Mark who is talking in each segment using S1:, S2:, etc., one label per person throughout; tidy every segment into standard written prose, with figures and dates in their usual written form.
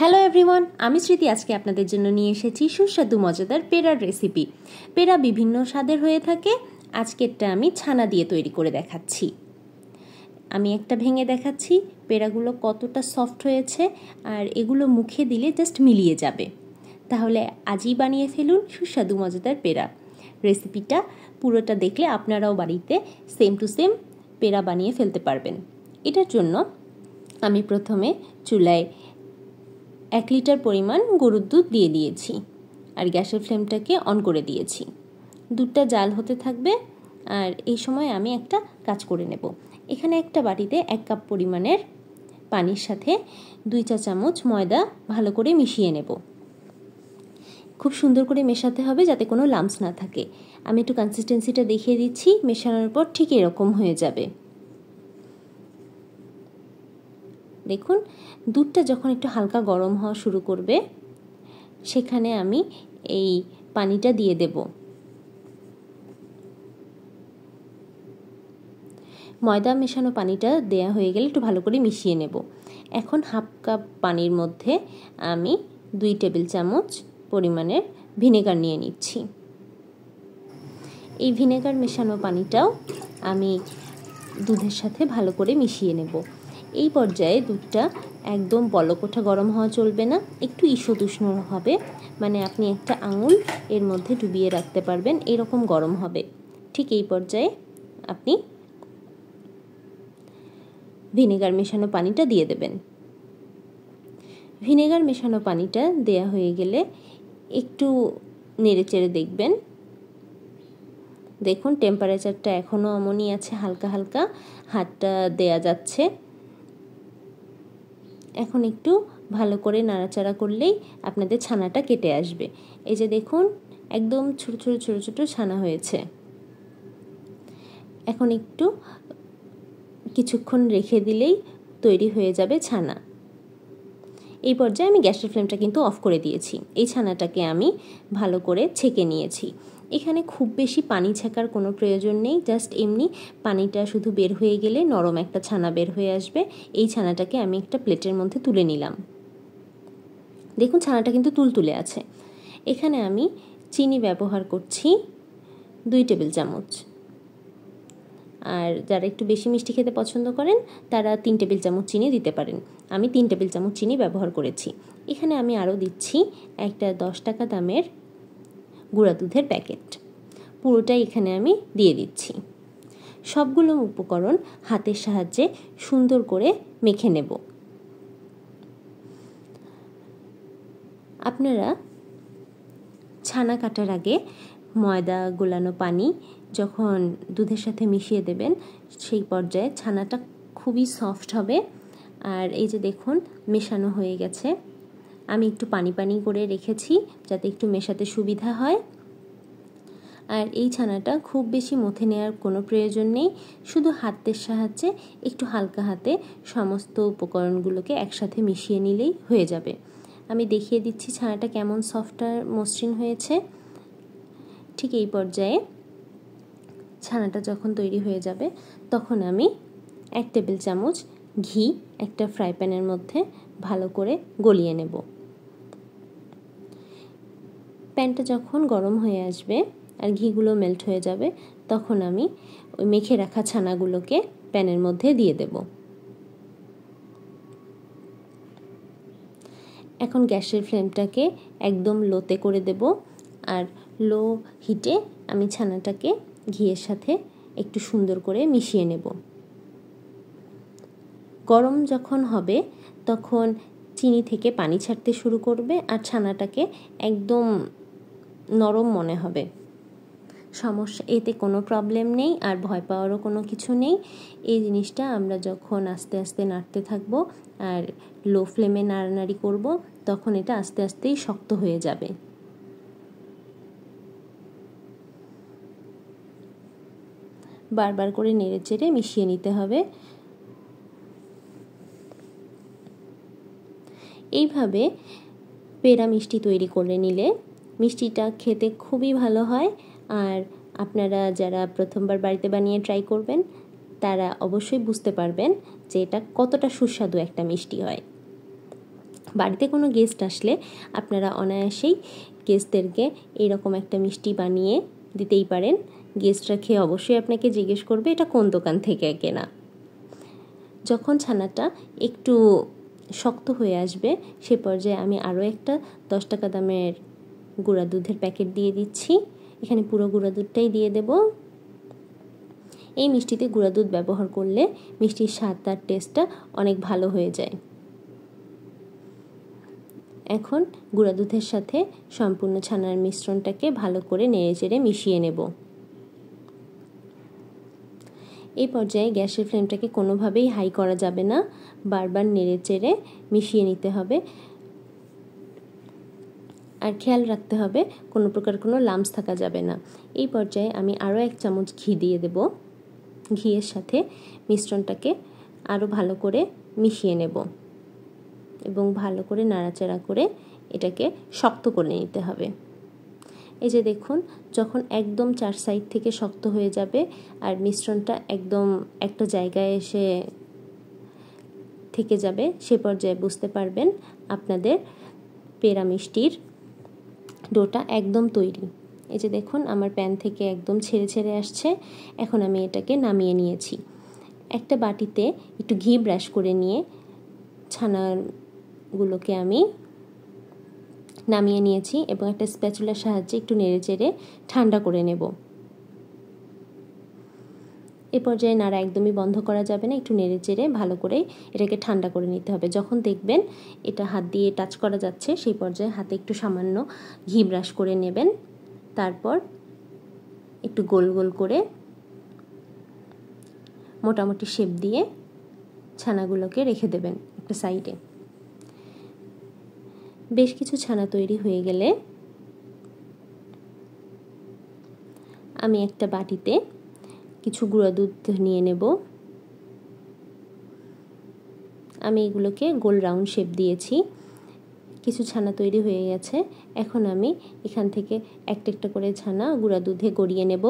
S1: Hello everyone, আমি স্মৃতি আজকে আপনাদের জন্য নিয়ে এসেছি সুস্বাদু মজাদার পেড়ার রেসিপি। পেড়া বিভিন্ন স্বাদের হয়ে থাকে, আজকেরটা আমি ছানা দিয়ে তৈরি করে দেখাচ্ছি। আমি একটা ভেঙে দেখাচ্ছি পেড়াগুলো কতটা সফট হয়েছে, আর এগুলো মুখে দিলে জাস্ট মিলিয়ে যাবে। তাহলে আজই বানিয়ে ফেলুন সুস্বাদু মজাদার পেড়া। রেসিপিটা পুরোটা দেখলে আপনারাও বাড়িতে সেম টু সেম পেড়া বানিয়ে ফেলতে পারবেন। এটার জন্য আমি প্রথমে চুলায় 1 লিটার পরিমাণ গরুর দুধ দিয়ে দিয়েছি আর গ্যাসের ফ্লেমটাকে অন করে দিয়েছি। দুধটা জাল হতে থাকবে আর এই সময় আমি একটা কাজ করে নেব। এখানে একটা বাটিতে 1 কাপ পরিমাণের পানির সাথে 2 চা চামচ ময়দা ভালো করে মিশিয়ে নেব। খুব সুন্দর করে মেশাতে হবে যাতে কোনো লাম্পস না থাকে। আমি একটু কনসিস্টেন্সিটা দেখিয়ে দিচ্ছি, মেশানোর পর ঠিক এরকম হয়ে যাবে। দেখুন, দুধটা যখন একটু হালকা গরম হওয়া শুরু করবে সেখানে আমি এই পানিটা দিয়ে দেব। ময়দা মেশানো পানিটা দেয়া হয়ে গেলে একটু ভালো করে মিশিয়ে নেব। এখন 1/2 কাপ পানির মধ্যে আমি 2 টেবিল চামচ পরিমাণের ভিনেগার নিয়ে নিচ্ছি। এই ভিনেগার মেশানো পানিটাও আমি দুধের সাথে ভালো করে মিশিয়ে নেব। এই পর্যায়ে দুধটা একদম বলক ওঠা গরম হওয়া চলবে না, একটু ঈষৎ উষ্ণ হবে, মানে আপনি একটা আঙুল এর মধ্যে ডুবিয়ে রাখতে পারবেন এরকম গরম হবে। ঠিক এই পর্যায়ে আপনি ভিনেগার মেশানো পানিটা দিয়ে দেবেন। ভিনেগার মেশানো পানিটা দেয়া হয়ে গেলে একটু নেড়েচেড়ে দেখবেন। দেখুন, টেম্পারেচারটা এখনও অমনই আছে, হালকা হালকা হাতটা দেয়া যাচ্ছে। এখন একটু ভালো করে নাড়াচাড়া করলেই আপনাদের ছানাটা কেটে আসবে। এই যে দেখুন, একদম ছোট ছোট ছোট ছোট ছানা হয়েছে। এখন একটু কিছুক্ষণ রেখে দিলেই তৈরি হয়ে যাবে ছানা। এই পর্যায়ে আমি গ্যাসের ফ্লেমটা কিন্তু অফ করে দিয়েছি। এই ছানাটাকে আমি ভালো করে ছেঁকে নিয়েছি। এখানে খুব বেশি পানি ছেঁকার কোনো প্রয়োজন নেই, জাস্ট এমনি পানিটা শুধু বের হয়ে গেলে নরম একটা ছানা বের হয়ে আসবে। এই ছানাটাকে আমি একটা প্লেটের মধ্যে তুলে নিলাম। দেখুন, ছানাটা কিন্তু তুলতুলে আছে। এখানে আমি চিনি ব্যবহার করছি 2 টেবিল চামচ, আর যারা একটু বেশি মিষ্টি খেতে পছন্দ করেন তারা 3 টেবিল চামচ চিনি দিতে পারেন। আমি 3 টেবিল চামচ চিনি ব্যবহার করেছি। এখানে আমি আরও দিচ্ছি একটা 10 টাকা দামের গুঁড়া দুধের প্যাকেট। পুরোটাই এখানে আমি দিয়ে দিচ্ছি। সবগুলো উপকরণ হাতের সাহায্যে সুন্দর করে মেখে নেব। আপনারা ছানা কাটার আগে ময়দা গোলানো পানি যখন দুধের সাথে মিশিয়ে দেবেন সেই পর্যায়ে ছানাটা খুবই সফট হবে। আর এই যে দেখুন, মেশানো হয়ে গেছে। আমি একটু পানি পানি করে রেখেছি যাতে একটু মেশাতে সুবিধা হয়। আর এই ছানাটা খুব বেশি মথে নেওয়ার কোনো প্রয়োজন নেই, শুধু হাতের সাহায্যে একটু হালকা হাতে সমস্ত উপকরণগুলোকে একসাথে মিশিয়ে নিলেই হয়ে যাবে। আমি দেখিয়ে দিচ্ছি ছানাটা কেমন সফট আর মসৃণ হয়েছে। ঠিক এই পর্যায়ে ছানাটা যখন তৈরি হয়ে যাবে তখন আমি 1 টেবিল চামচ ঘি একটা ফ্রাই প্যানের মধ্যে ভালো করে গলিয়ে নেব। প্যানটা যখন গরম হয়ে আসবে আর ঘিগুলো মেল্ট হয়ে যাবে তখন আমি ওই মেখে রাখা ছানাগুলোকে প্যানের মধ্যে দিয়ে দেব। এখন গ্যাসের ফ্লেমটাকে একদম লোতে করে দেব, আর লো হিটে আমি ছানাটাকে ঘিয়ের সাথে একটু সুন্দর করে মিশিয়ে নেব। গরম যখন হবে তখন চিনি থেকে পানি ছাড়তে শুরু করবে আর ছানাটাকে একদম নরম মনে হবে। সমস্যা, এতে কোনো প্রবলেম নেই আর ভয় পাওয়ারও কোনো কিছু নেই। এই জিনিসটা আমরা যখন আস্তে আস্তে নাড়তে থাকবো আর লো ফ্লেমে নাড়ানাড়ি করব তখন এটা আস্তে আস্তেই শক্ত হয়ে যাবে। বারবার করে নেড়েচেড়ে মিশিয়ে নিতে হবে। এইভাবে পেড়া মিষ্টি তৈরি করে নিলে মিষ্টিটা খেতে খুবই ভালো হয়। আর আপনারা যারা প্রথমবার বাড়িতে বানিয়ে ট্রাই করবেন তারা অবশ্যই বুঝতে পারবেন যে এটা কতটা সুস্বাদু একটা মিষ্টি হয়। বাড়িতে কোনো গেস্ট আসলে আপনারা অনায়াসেই গেস্টদেরকে এইরকম একটা মিষ্টি বানিয়ে দিতেই পারেন। গেস্টরা খেয়ে অবশ্যই আপনাকে জিজ্ঞেস করবে এটা কোন দোকান থেকে কেনা। যখন ছানাটা একটু শক্ত হয়ে আসবে সে পর্যায়ে আমি আরও একটা 10 টাকা দামের গুঁড়া দুধের প্যাকেট দিয়ে দিচ্ছি। এখানে পুরো গুঁড়া দুধটাই দিয়ে দেব। এই মিষ্টিতে গুঁড়া দুধ ব্যবহার করলে মিষ্টির স্বাদ আর টেস্টটা অনেক ভালো হয়ে যায়। এখন গুঁড়া দুধের সাথে সম্পূর্ণ ছানার মিশ্রণটাকে ভালো করে নেড়েচেড়ে মিশিয়ে নেব। এই পর্যায়ে গ্যাসের ফ্লেমটাকে কোনোভাবেই হাই করা যাবে না, বারবার নেড়েচেড়ে মিশিয়ে নিতে হবে। আর খেয়াল রাখতে হবে কোনো প্রকার কোনো লাম্পস থাকা যাবে না। এই পর্যায়ে আমি আরও 1 চামচ ঘি দিয়ে দেব। ঘিয়ের সাথে মিশ্রণটাকে আরও ভালো করে মিশিয়ে নেব এবং ভালো করে নাড়াচাড়া করে এটাকে শক্ত করে নিতে হবে। এই যে দেখুন, যখন একদম 4 সাইড থেকে শক্ত হয়ে যাবে আর মিশ্রণটা একদম একটা জায়গায় এসে থেকে যাবে, সে পর্যায়ে বুঝতে পারবেন আপনাদের পেড়া মিষ্টির ডোটা একদম তৈরি। এই যে দেখুন, আমার প্যান থেকে একদম ছেড়ে ছেড়ে আসছে। এখন আমি এটাকে নামিয়ে নিয়েছি। একটা বাটিতে একটু ঘি ব্রাশ করে নিয়ে ছানাগুলোকে আমি নামিয়ে নিয়েছি এবং একটা স্প্যাচুলার সাহায্যে একটু নেড়েচেড়ে ঠান্ডা করে নেব। এই পর্যায়ে নাড়া একদমই বন্ধ করা যাবে না, একটু নেড়েচেড়ে ভালো করে এটাকে ঠান্ডা করে নিতে হবে। যখন দেখবেন এটা হাত দিয়ে টাচ করা যাচ্ছে সেই পর্যায়ে হাতে একটু সামান্য ঘি ব্রাশ করে নেবেন। তারপর একটু গোল গোল করে মোটামুটি শেপ দিয়ে ছানাগুলোকে রেখে দেবেন একটা সাইডে। বেশ কিছু ছানা তৈরি হয়ে গেলে আমি একটা বাটিতে কিছু গুঁড়া দুধ নিয়ে নেব। আমি এগুলোকে গোল রাউন্ড শেপ দিয়েছি। কিছু ছানা তৈরি হয়ে গেছে। এখন আমি এখান থেকে একটা একটা করে ছানা গুঁড়া দুধে গড়িয়ে নেব।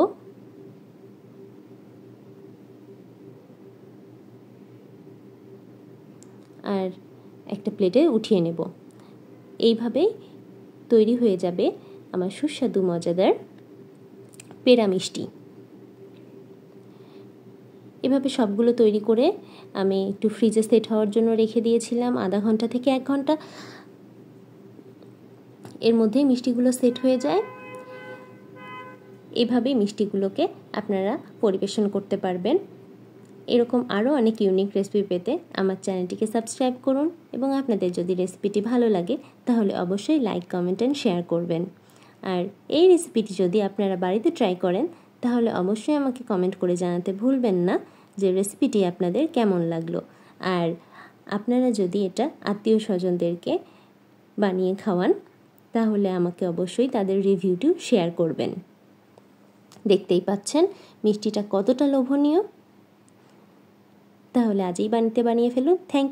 S1: আর একটা প্লেটে উঠিয়ে নেব। এইভাবেই তৈরি হয়ে যাবে আমার সুস্বাদু মজাদার পেড়া মিষ্টি। এভাবে সবগুলো তৈরি করে আমি একটু ফ্রিজে সেট হওয়ার জন্য রেখে দিয়েছিলাম আধা ঘন্টা থেকে 1 ঘন্টা। এর মধ্যেই মিষ্টিগুলো সেট হয়ে যায়। এভাবেই মিষ্টিগুলোকে আপনারা পরিবেশন করতে পারবেন। এরকম আরও অনেক ইউনিক রেসিপি পেতে আমার চ্যানেলটিকে সাবস্ক্রাইব করুন এবং আপনাদের যদি রেসিপিটি ভালো লাগে তাহলে অবশ্যই লাইক, কমেন্ট অ্যান্ড শেয়ার করবেন। আর এই রেসিপিটি যদি আপনারা বাড়িতে ট্রাই করেন তাহলে অবশ্যই আমাকে কমেন্ট করে জানাতে ভুলবেন না যে রেসিপিটি আপনাদের কেমন লাগলো। আর আপনারা যদি এটা আত্মীয় স্বজনদেরকে বানিয়ে খাওয়ান তাহলে আমাকে অবশ্যই তাদের রিভিউটি শেয়ার করবেন। দেখতেই পাচ্ছেন মিষ্টিটা কতটা লোভনীয়। তাহলে আজই বানিয়ে ফেলুন। Thank you.